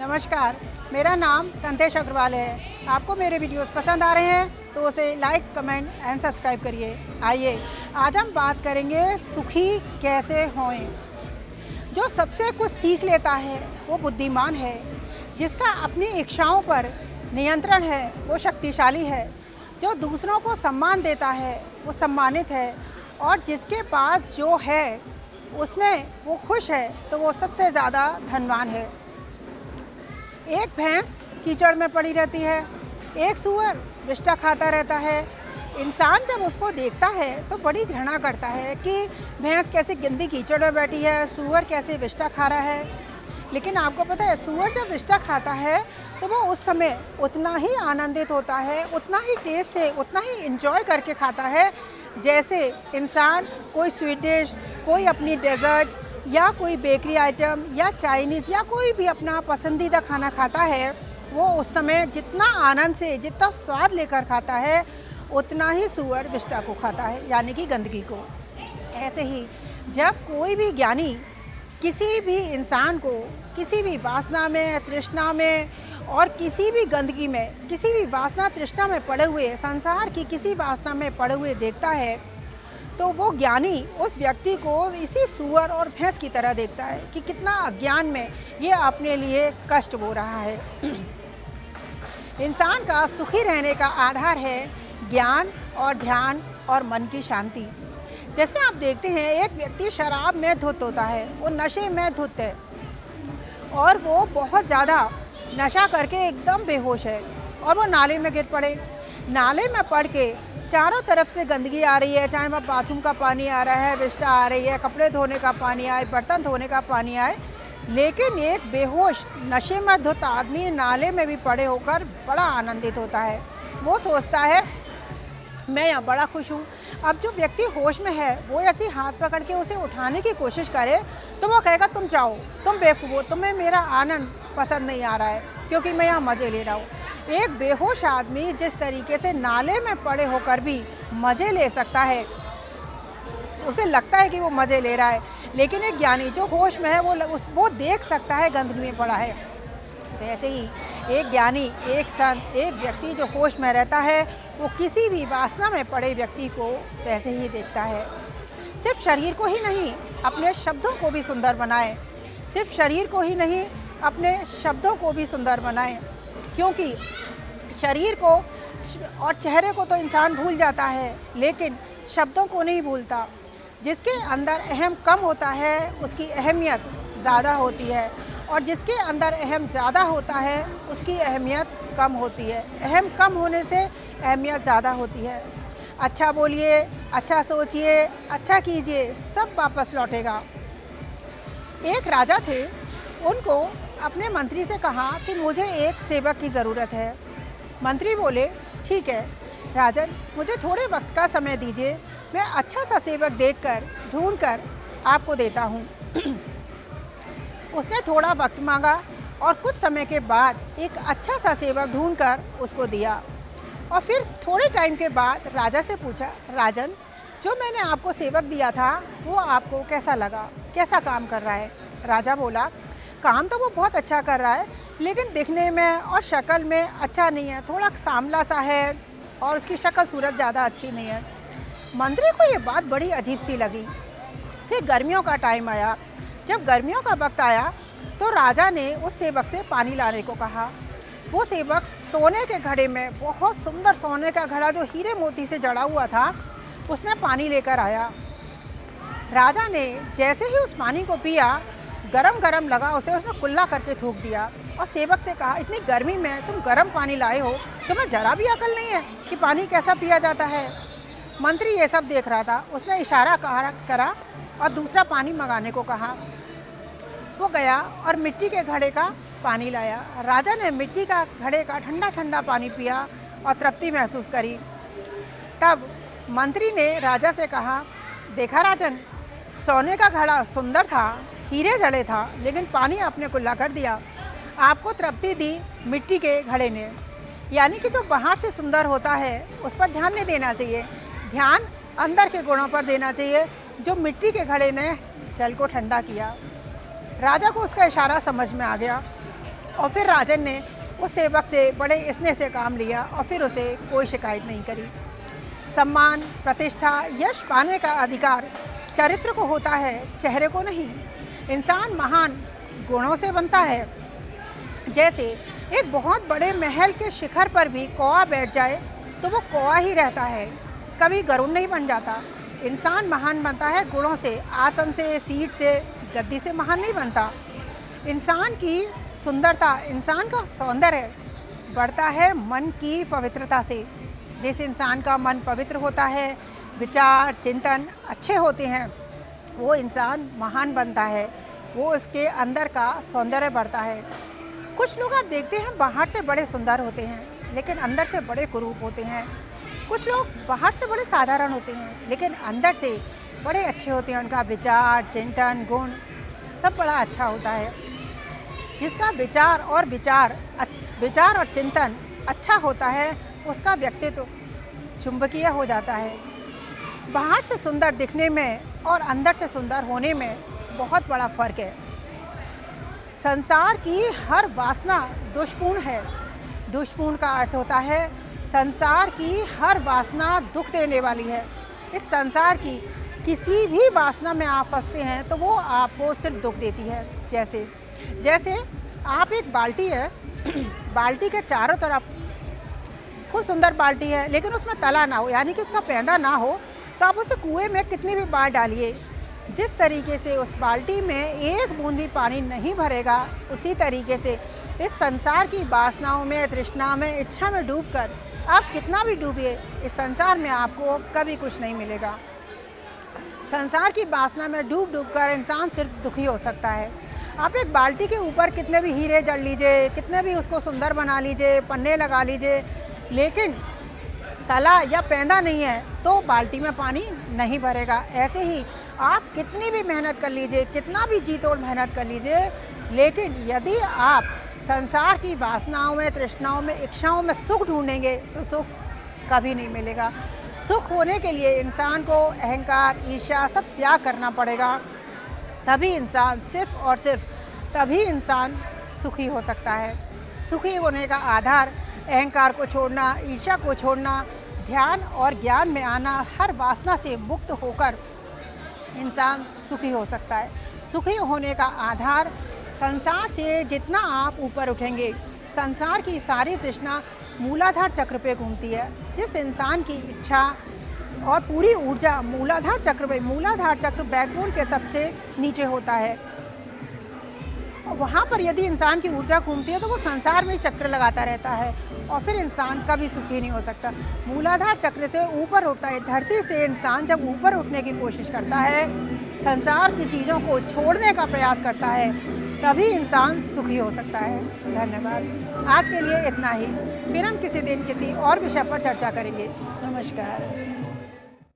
नमस्कार, मेरा नाम कंतेश अग्रवाल है। आपको मेरे वीडियोस पसंद आ रहे हैं तो उसे लाइक, कमेंट एंड सब्सक्राइब करिए। आइए आज हम बात करेंगे सुखी कैसे होएं। जो सबसे कुछ सीख लेता है वो बुद्धिमान है। जिसका अपनी इच्छाओं पर नियंत्रण है वो शक्तिशाली है। जो दूसरों को सम्मान देता है वो सम्मानित है। और जिसके पास जो है उसमें वो खुश है तो वो सबसे ज़्यादा धनवान है। एक भैंस कीचड़ में पड़ी रहती है, एक सूअर विष्ठा खाता रहता है। इंसान जब उसको देखता है तो बड़ी घृणा करता है कि भैंस कैसे गंदी कीचड़ में बैठी है, सूअर कैसे विष्ठा खा रहा है। लेकिन आपको पता है, सूअर जब विष्ठा खाता है तो वो उस समय उतना ही आनंदित होता है, उतना ही टेस्ट से, उतना ही इंजॉय करके खाता है जैसे इंसान कोई स्वीट डिश, कोई अपनी डेजर्ट या कोई बेकरी आइटम या चाइनीज़ या कोई भी अपना पसंदीदा खाना खाता है। वो उस समय जितना आनंद से, जितना स्वाद लेकर खाता है उतना ही सूअर विष्ठा को खाता है, यानी कि गंदगी को। ऐसे ही जब कोई भी ज्ञानी किसी भी इंसान को किसी भी वासना में, तृष्णा में और किसी भी गंदगी में, किसी भी वासना तृष्णा में पड़े हुए, संसार की किसी वासना में पड़े हुए देखता है तो वो ज्ञानी उस व्यक्ति को इसी सूअर और भैंस की तरह देखता है कि कितना अज्ञान में ये अपने लिए कष्ट हो रहा है। इंसान का सुखी रहने का आधार है ज्ञान और ध्यान और मन की शांति। जैसे आप देखते हैं, एक व्यक्ति शराब में धुत होता है, वो नशे में धुत है और वो बहुत ज़्यादा नशा करके एकदम बेहोश है और वो नाले में गिर पड़े। नाले में पड़ के चारों तरफ से गंदगी आ रही है, चाहे वह बाथरूम का पानी आ रहा है, विष्ठा आ रही है, कपड़े धोने का पानी आए, बर्तन धोने का पानी आए, लेकिन एक बेहोश नशे में धुत आदमी नाले में भी पड़े होकर बड़ा आनंदित होता है। वो सोचता है मैं यहाँ बड़ा खुश हूँ। अब जो व्यक्ति होश में है वो ऐसे हाथ पकड़ के उसे उठाने की कोशिश करे तो वो कहेगा तुम जाओ, तुम बेवकूफ़ हो, तुम्हें मेरा आनंद पसंद नहीं आ रहा है क्योंकि मैं यहाँ मज़े ले रहा हूँ। एक बेहोश आदमी जिस तरीके से नाले में पड़े होकर भी मज़े ले सकता है, उसे लगता है कि वो मज़े ले रहा है, लेकिन एक ज्ञानी जो होश में है वो देख सकता है गंदगी में पड़ा है। वैसे ही एक ज्ञानी, एक संत, एक व्यक्ति जो होश में रहता है वो किसी भी वासना में पड़े व्यक्ति को वैसे ही देखता है। सिर्फ शरीर को ही नहीं, अपने शब्दों को भी सुंदर बनाए। सिर्फ शरीर को ही नहीं, अपने शब्दों को भी सुंदर बनाए, क्योंकि शरीर को और चेहरे को तो इंसान भूल जाता है लेकिन शब्दों को नहीं भूलता। जिसके अंदर अहम कम होता है उसकी अहमियत ज़्यादा होती है और जिसके अंदर अहम ज़्यादा होता है उसकी अहमियत कम होती है। अहम कम होने से अहमियत ज़्यादा होती है। अच्छा बोलिए, अच्छा सोचिए, अच्छा कीजिए, सब वापस लौटेगा। एक राजा थे, उनको अपने मंत्री से कहा कि मुझे एक सेवक की ज़रूरत है। मंत्री बोले ठीक है राजन, मुझे थोड़े वक्त का समय दीजिए, मैं अच्छा सा सेवक देखकर ढूंढकर आपको देता हूँ। उसने थोड़ा वक्त मांगा और कुछ समय के बाद एक अच्छा सा सेवक ढूंढकर उसको दिया और फिर थोड़े टाइम के बाद राजा से पूछा, राजन जो मैंने आपको सेवक दिया था वो आपको कैसा लगा, कैसा काम कर रहा है? राजा बोला काम तो वो बहुत अच्छा कर रहा है लेकिन दिखने में और शक्ल में अच्छा नहीं है, थोड़ा सांवला सा है और उसकी शक्ल सूरत ज़्यादा अच्छी नहीं है। मंत्री को ये बात बड़ी अजीब सी लगी। फिर गर्मियों का टाइम आया। जब गर्मियों का वक्त आया तो राजा ने उस सेवक से पानी लाने को कहा। वो सेवक सोने के घड़े में, बहुत सुंदर सोने का घड़ा जो हीरे मोती से जड़ा हुआ था, उसमें पानी लेकर आया। राजा ने जैसे ही उस पानी को पिया, गरम गरम लगा उसे, उसने कुल्ला करके थूक दिया और सेवक से कहा इतनी गर्मी में तुम गर्म पानी लाए हो, तुम्हें जरा भी अकल नहीं है कि पानी कैसा पिया जाता है। मंत्री ये सब देख रहा था। उसने इशारा करा और दूसरा पानी मंगाने को कहा। वो गया और मिट्टी के घड़े का पानी लाया। राजा ने मिट्टी का घड़े का ठंडा ठंडा पानी पिया और तृप्ति महसूस करी। तब मंत्री ने राजा से कहा, देखा राजन, सोने का घड़ा सुंदर था, हीरे जड़े था, लेकिन पानी आपने कुल्ला कर दिया। आपको तृप्ति दी मिट्टी के घड़े ने। यानी कि जो बाहर से सुंदर होता है उस पर ध्यान नहीं देना चाहिए, ध्यान अंदर के गुणों पर देना चाहिए जो मिट्टी के घड़े ने जल को ठंडा किया। राजा को उसका इशारा समझ में आ गया। और फिर राजन ने उस सेवक से बड़े स्नेह से काम लिया और फिर उसे कोई शिकायत नहीं करी। सम्मान, प्रतिष्ठा, यश पाने का अधिकार चरित्र को होता है, चेहरे को नहीं। इंसान महान गुणों से बनता है। जैसे एक बहुत बड़े महल के शिखर पर भी कौवा बैठ जाए तो वो कौवा ही रहता है, कभी गरुड़ नहीं बन जाता। इंसान महान बनता है गुणों से, आसन से, सीट से, गद्दी से महान नहीं बनता। इंसान की सुंदरता, इंसान का सौंदर्य बढ़ता है मन की पवित्रता से। जिस इंसान का मन पवित्र होता है, विचार चिंतन अच्छे होते हैं, वो इंसान महान बनता है, वो उसके अंदर का सौंदर्य बढ़ता है। कुछ लोग आप देखते हैं बाहर से बड़े सुंदर होते हैं लेकिन अंदर से बड़े कुरूप होते हैं। कुछ लोग बाहर से बड़े साधारण होते हैं लेकिन अंदर से बड़े अच्छे होते हैं। उनका विचार चिंतन गुण सब बड़ा अच्छा होता है। जिसका विचार और चिंतन अच्छा होता है उसका व्यक्तित्व चुंबकीय हो जाता है। बाहर से सुंदर दिखने में और अंदर से सुंदर होने में बहुत बड़ा फर्क है। संसार की हर वासना दुष्पूर्ण है। दुष्पूर्ण का अर्थ होता है संसार की हर वासना दुख देने वाली है। इस संसार की किसी भी वासना में आप फंसते हैं तो वो आपको सिर्फ दुख देती है। जैसे आप एक बाल्टी है, बाल्टी के चारों तरफ खूब सुंदर बाल्टी है लेकिन उसमें तला ना हो, यानी कि उसका पैंदा ना हो, तो आप उसे कुएं में कितनी भी बार डालिए, जिस तरीके से उस बाल्टी में एक बूंद भी पानी नहीं भरेगा, उसी तरीके से इस संसार की वासनाओं में, तृष्णा में, इच्छा में डूबकर आप कितना भी डूबिए, इस संसार में आपको कभी कुछ नहीं मिलेगा। संसार की वासना में डूब कर इंसान सिर्फ दुखी हो सकता है। आप एक बाल्टी के ऊपर कितने भी हीरे जड़ लीजिए, कितने भी उसको सुंदर बना लीजिए, पन्ने लगा लीजिए, लेकिन तला या पैंदा नहीं है तो बाल्टी में पानी नहीं भरेगा। ऐसे ही आप कितनी भी मेहनत कर लीजिए, कितना भी जी तोड़ मेहनत कर लीजिए, लेकिन यदि आप संसार की वासनाओं में, तृष्णाओं में, इच्छाओं में सुख ढूंढेंगे तो सुख कभी नहीं मिलेगा। सुख होने के लिए इंसान को अहंकार, ईर्ष्या सब त्याग करना पड़ेगा। तभी इंसान सिर्फ और सिर्फ तभी इंसान सुखी हो सकता है। सुखी होने का आधार अहंकार को छोड़ना, ईर्ष्या को छोड़ना, ध्यान और ज्ञान में आना, हर वासना से मुक्त होकर इंसान सुखी हो सकता है। सुखी होने का आधार संसार से जितना आप ऊपर उठेंगे, संसार की सारी तृष्णा मूलाधार चक्र पे घूमती है। जिस इंसान की इच्छा और पूरी ऊर्जा मूलाधार चक्र पे, मूलाधार चक्र बैकबोन के सबसे नीचे होता है, वहाँ पर यदि इंसान की ऊर्जा घूमती है तो वो संसार में चक्र लगाता रहता है और फिर इंसान कभी सुखी नहीं हो सकता। मूलाधार चक्र से ऊपर उठता है, धरती से इंसान जब ऊपर उठने की कोशिश करता है, संसार की चीज़ों को छोड़ने का प्रयास करता है, तभी इंसान सुखी हो सकता है। धन्यवाद। आज के लिए इतना ही, फिर हम किसी दिन किसी और विषय पर चर्चा करेंगे। नमस्कार।